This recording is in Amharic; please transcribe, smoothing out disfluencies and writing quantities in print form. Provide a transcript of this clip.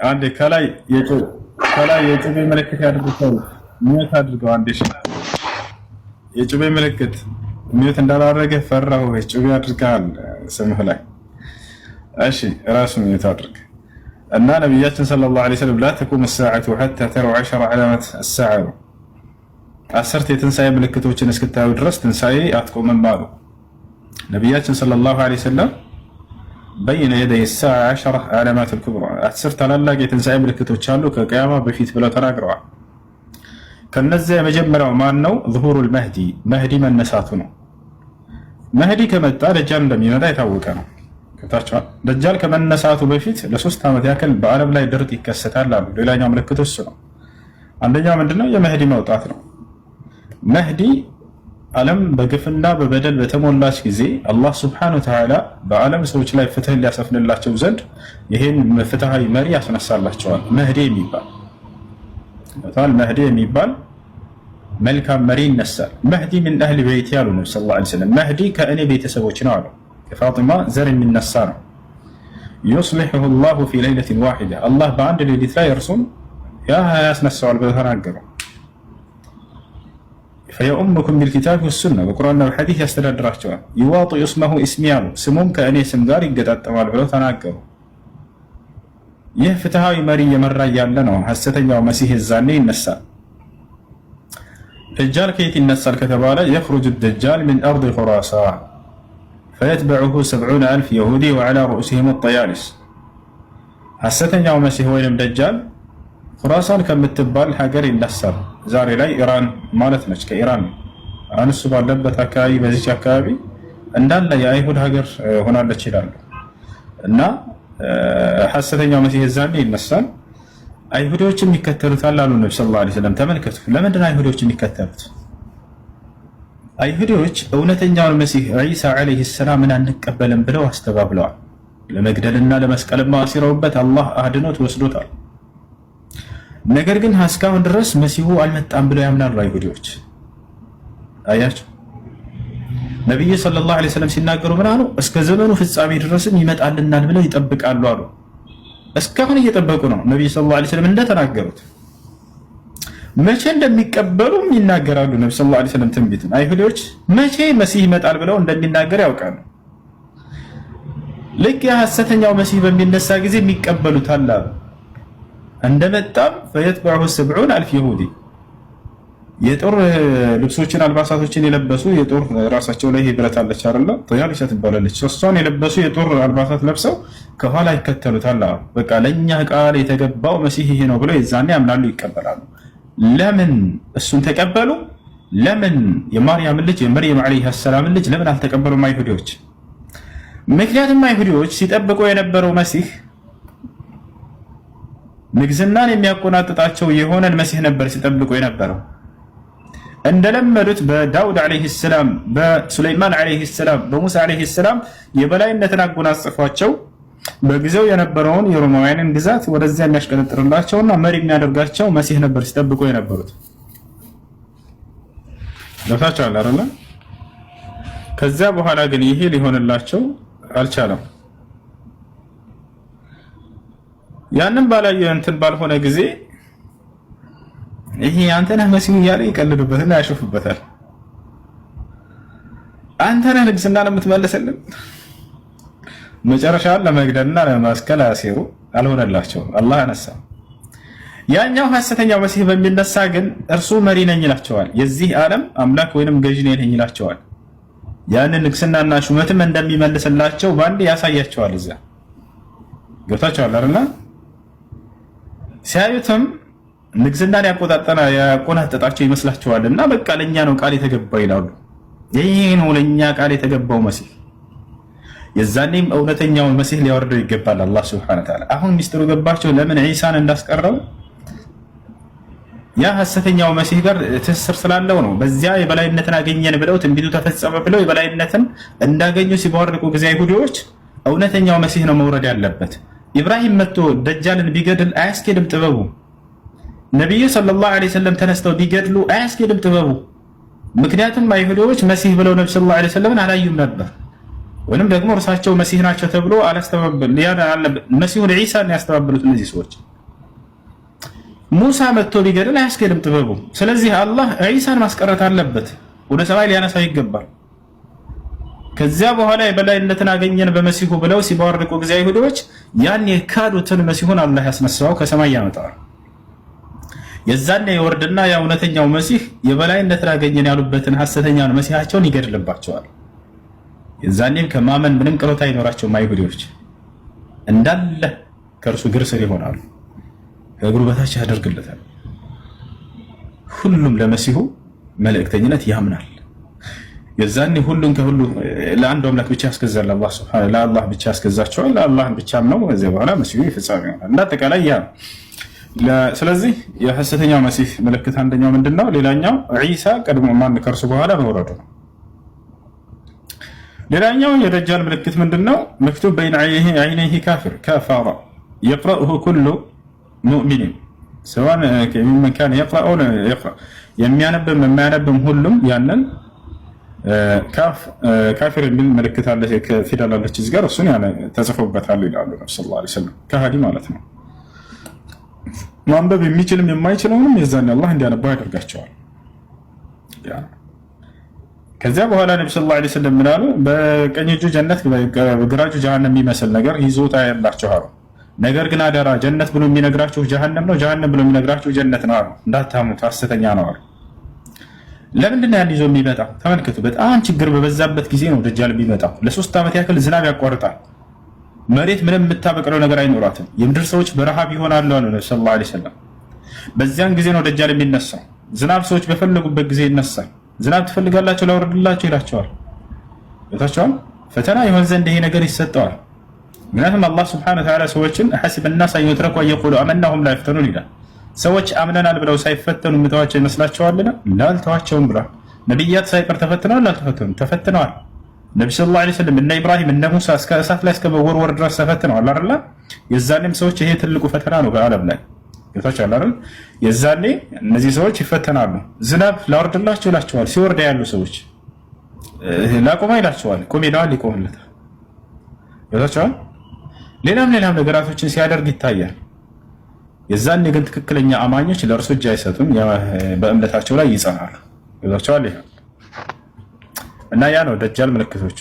አንዴ ከላይ የጩቤ ምልክት ያድርገው ሚውት አድርገው። አንዴ የጩቤ ምልክት ሚውት እንዳላደረገ ፈራሁ። ጩቤ አድርገሃል ስምህ ላይ። እሺ ራሱ ሚውት አድርግ እና ነብያችን ሰለላሁ ዐለይሂ ወሰለም ላ ተቁም الساعة حتى تروا 10 علامات الساعة 10 የትንሳኤ ምልክቶችን እስክታዩ ድረስ ትንሳኤ አትቆምም አሉ ነብያችን ሰለላሁ ዐለይሂ ወሰለም። በይነ የደይ الساعة 10 علامات الكبرى 10 ታላላቅ የትንሳኤ ምልክቶች አሉ ከቂያማ በፊት ብለው ተናግረዋል። ከነዚያ የመጀመሪያው ማን ነው? ظهور المهدي መህዲ መነሳቱ ነው። መህዲ ከመጣ ደጃል እንደሚመጣ የታወቀ ነው። ከታቻው ደጃል ከመነሳቱ በፊት ለ3 ዓመት ያክል በዓለም ላይ ድርቅ ይከሰታል አሉ። ሌላኛው ምልክት እሱ ነው። አንደኛው ምንድነው? የመህዲ መውጣት ነው። መህዲ ዓለም በግፍና በበደል በተሞላች ጊዜ አላህ ሱብሓነሁ ወተዓላ በዓለም ሰዎች ላይ ፍትህን ሊያሰፍንላቸው ዘንድ ይሄን ፍትሃዊ መሪ ያስነሳላቸዋል። መህዲ የሚባል መልካም መሪ ይነሳል። መህዲ ምን አህሊ በይቲ ያሉ ነብዩ ሰለላሁ ዐለይሂ ወሰለም። መህዲ ከእኔ ቤተሰቦች ነው አሉ። ከፋጢማ ዘር የሚነሳ ነው። ዩስሊሑሁ ላሁ ፊ ለይለቲን ዋሂዳ አላህ በአንድ ሌሊት ላይ እርሱም ያስነሳዋል ብለው ተናገሩ። ፈየኡሙኩም ቢልኪታቢ ወሱና በቁርአንና በሐዲስ ያስተዳድራቸዋል። ይዋጢኡ እስመሁ እስሚ ያሉ ስሙም ከእኔ ስም ጋር ይገጣጠማል ብለው ተናገሩ። ይህ ፍትሃዊ መሪ እየመራ ያለ ነው። ሐሰተኛው መሲህ ዛኔ ይነሳል። ደጃል ከየት ይነሳል ከተባለ የኽሩጁ ደጃል ሚን አርድ ኹራሳን ፈየትበዑሁ 70,000 የሁዲ ወዐላ ሩኡሲሂም አጠያሊስ። ሐሰተኛው መሲህ ወይንም ደጃል ኹራሳን ከምትባል ሀገር ይነሳል። ዛሬ ላይ ኢራን ማለት ነች። ከኢራን አንሱ ባለበት አካባቢ በዚች አካባቢ እንዳለ የአይሁድ ሀገር ሆናለች ይላሉ። እና ሐሰተኛው መሲህ ዛኔ ይነሳል። አይሁዶችም ይከተሉታል አሉ ነብዩ ሰለላሁ ዐለይሂ ወሰለም። ተመልከቱ፣ ለምንድን ነው አይሁዶች የሚከተሉት? አይሁዶች እውነተኛውን መሲህ ዒሳ ዐለይሂ ሰላምን አንቀበልም ብለው አስተባብለዋል። ለመግደልና ለመስቀልማ አሲረውበት አላህ አድኖት ወስዶታል። ነገር ግን እስካሁን ድረስ መሲሁ አልመጣም ብለው ያምናሉ አይሁዶች። አያችሁ፣ ነብዩ ሰለላሁ ዐለይሂ ወሰለም ሲናገሩ ምን አሉ? እስከ ዘመኑ ፍጻሜ ድረስም ይመጣልናል ብለው ይጠብቃሉ አሉ። እስካሁን እየጠበቁ ነው። ነብዩ ሰለላሁ ዐለይሂ ወሰለም እንደተናገሩት መቼ እንደሚቀበሉም ይናገራሉ። ነብዩ ሰለላሁ ዐለይሂ ወሰለም ትንቢትን አይሁዶች መቼ መሲህ ይመጣል ብለው እንደሚናገር ያውቃሉ። ልክ የሐሰተኛው መሲህ በሚነሳ ጊዜ የሚቀበሉታል አሉ። እንደመጣም ፈየትበዑሁ 70,000 ይሁዲ የጦር ልብሶችን አልባሳቶችን የለበሱ የጦር ራሳቸው ላይ ብረት አለች አይደል? ጦያሊሻ ትባላለች። እሷን የለበሱ የጦር አልባሳት ለብሰው ከኋላ ይከተሉታል። በቃ ለኛ ቃል የተገባው መሲህ ይሄ ነው ብለው የዛኔ ያምናሉ፣ ይቀበላሉ። ለምን እሱን ተቀበሉ? ለምን የማርያም ልጅ የመርየም ዓለይሃ ሰላም ልጅ ለምን አልተቀበሉም አይሁዶች? ምክንያቱም አይሁዶች ሲጠብቁ የነበረው መሲህ ንግስናን የሚያቆናጥጣቸው የሆነን መሲህ ነበር ሲጠብቁ የነበረው። እንደለመዱት በዳውድ ዓለይሂ ሰላም፣ በሱለይማን ዓለይሂ ሰላም፣ በሙሳ ዓለይሂ ሰላም የበላይነትን አጎናጽፏቸው በጊዜው የነበረውን የሮማውያንን ግዛት ወደዚያ የሚያሽቀነጥርላቸውና መሪ የሚያደርጋቸው መሲህ ነበር ሲጠብቁ የነበሩት። ገብታችኋል አይደል? ከዚያ በኋላ ግን ይሄ ሊሆንላቸው አልቻለም። ያንን ባላየ እንትን ባልሆነ ጊዜ ይሄ አንተ ነህ መሲሁ እያለ ይቀልዱበትና ያሾፉበታል። አንተ ነህ ንግስናን የምትመልስልን። መጨረሻ ለመግደልና ለማስከል አሴሩ፣ አልሆነላቸውም። አላህ አነሳ። ያኛው ሐሰተኛው መሲህ በሚነሳ ግን እርሱ መሪ ነኝ ይላቸዋል። የዚህ ዓለም አምላክ ወይንም ገዢ ነኝ ይላቸዋል። ያንን ንግስናና ሹመትም እንደሚመልስላቸው ባንዴ ያሳያቸዋል። እዛ ገብታቸዋል አይደል? ሲያዩትም ንግስናን ያቆናጠጣቸው ይመስላቸዋል። እና በቃ ለኛ ነው ቃል የተገባው ይላሉ። ይሄ ነው ለኛ ቃል የተገባው መሲህ። የዛኔም እውነተኛውን መሲህ ሊያወርደው ይገባል አላህ ሱብሓነሁ ወተዓላ። አሁን ሚስጥሩ ገባቸው። ለምን ዒሳን እንዳስቀረው ያ ሐሰተኛው መሲህ ጋር ትስስር ስላለው ነው። በዚያ የበላይነትን አገኘን ብለው ትንቢቱ ተፈጸመ ብለው የበላይነትን እንዳገኙ ሲባርቁ ጊዜ አይሁዶች እውነተኛው መሲህ ነው መውረድ ያለበት። ኢብራሂም መጥቶ ደጃልን ቢገድል አያስኬድም ጥበቡ። ነቢዩ ሰለላሁ ዐለይሂ ወሰለም ተነስተው ቢገድሉ አያስኬድም ጥበቡ። ምክንያቱም አይሁዶች መሲህ ብለው ነብዩ ሰለላሁ ዐለይሂ ወሰለምን አላዩም ነበር። ወይንም ደግሞ እርሳቸው መሲህ ናቸው ተብሎ አላስተባበል ያን አለ መሲሁን ዒሳን ያስተባበሉት እነዚህ ሰዎች። ሙሳ መጥቶ ቢገድል አያስገድም ጥበቡ። ስለዚህ አላህ ዒሳን ማስቀረት አለበት፣ ወደ ሰማይ ሊያነሳው ይገባል። ከዚያ በኋላ የበላይነትን አገኘን በመሲሁ ብለው ሲባርቁ ጊዜ አይሁዶች ያን የካዱትን መሲሁን አላህ ያስነሳው ከሰማይ ያመጣዋል። የዛኔ የወርድና ያ እውነተኛው መሲህ የበላይነትን አገኘን ያሉበትን ሐሰተኛውን መሲሃቸውን ይገድልባቸዋል። የዛኔም ከማመን ምንም ቅሮታ አይኖራቸውም። አይሁዶች እንዳለ ከእርሱ እግር ስር ይሆናሉ፣ ከእግሩ በታች ያደርግለታል። ሁሉም ለመሲሁ መልእክተኝነት ያምናል። የዛኔ ሁሉን ከሁሉ ለአንድ አምላክ ብቻ ያስገዛል። አላህ ሱብሓነሁ ለአላህ ብቻ ያስገዛቸዋል። ለአላህ ብቻም ነው። ከዚያ በኋላ መሲሁ ይፈጸም ይሆናል። እንዳጠቃላይ ያ ስለዚህ የሐሰተኛው መሲህ ምልክት አንደኛው ምንድነው? ሌላኛው ዒሳ ቀድሞ ማን ከእርሱ በኋላ መውረዱ ነው። ሌላኛው የደጃል ምልክት ምንድነው? መክቱብ በይነ ዐይነይሂ ካፊር ከፋራ የቅረኡሁ ኩሉ ሙእሚን ሰዋን ሚመን ካነ የቅረኡን የሚያነብም የማያነብም ሁሉም ያንን ካፊር የሚል ምልክት አለ፣ ፊደል አለች እዚህ ጋር እሱን ተጽፎበታል ይላሉ ነብዩ ሰለላሁ ዐለይሂ ወሰለም። ከሃዲ ማለት ነው። ማንበብ የሚችልም የማይችለውንም የዛኔ አላህ እንዲያነባው ያደርጋቸዋል። ከዚያ በኋላ ነብዩ ሰለላሁ ዐለይሂ ወሰለም ምናሉ? በቀኝ እጁ ጀነት በግራ እጁ ጀሃነም የሚመስል ነገር ይዞ ታያላችሁ አሉ። ነገር ግን አደራ ጀነት ብሎ የሚነግራችሁ ጀሃነም ነው፣ ጀሃነም ብሎ የሚነግራችሁ ጀነት ነው አሉ። እንዳታሙት ሐሰተኛ ነው አሉ። ለምንድን ነው ያን ይዞ የሚመጣው? ተመልከቱ። በጣም ችግር በበዛበት ጊዜ ነው ደጃል የሚመጣው። ለ3 ዓመት ያክል ዝናብ ያቋርጣል። መሬት ምንም የምታበቅለው ነገር አይኖራትም። የምድር ሰዎች በረሃብ ይሆናሉ አሉ ነብዩ ሰለላሁ ዐለይሂ ወሰለም። በዚያን ጊዜ ነው ደጃል የሚነሳው። ዝናብ ሰዎች በፈለጉበት ጊዜ ይነሳል። ዝናብ ትፈልጋላችሁ ላወርድላችሁ ይላቸዋል። ታቻው ፈተና ይሆን ዘንድ ይሄ ነገር ይሰጠዋል። ምክንያቱም አላህ ሱብሓነሁ ወተዓላ ሰዎችን ሐሲበ الناس أن يتركوا أن يقولوا آمنا وهم لا يفتنون ይላል። ሰዎች አምነናል ብለው ሳይፈተኑ ምተዋቸው ይመስላቸዋልና ላልተዋቸውም ብሏል። ነብያት ሳይቀር ተፈትነዋል አልተፈተኑም? ተፈትነዋል። ነብዩ ሰለላሁ ዐለይሂ ወሰለም እነ ኢብራሂም እነ ሙሳ እስከ እሳት ላይ እስከ መወርወር ድረስ ተፈትነዋል አይደል? የዛኔም ሰዎች ይሄ ትልቁ ፈተና ነው በዓለም ላይ ይታቻል አይደል? የዛኔ እነዚህ ሰዎች ይፈተናሉ። ዝናብ ላወርድላችሁ ይላቸዋል። ሲወርድ ያሉ ሰዎች ላቆማ ይላቸዋል። ቁም ይላል፣ ይቆምለታል። ይታቻል። ሌላም ነገራቶችን ሲያደርግ ይታያል። የዛኔ ግን ትክክለኛ አማኞች ለእርሱ እጅ አይሰጡም፣ በእምነታቸው ላይ ይጸናሉ። ይታቻል። እና ያ ነው ደጃል ምልክቶቹ።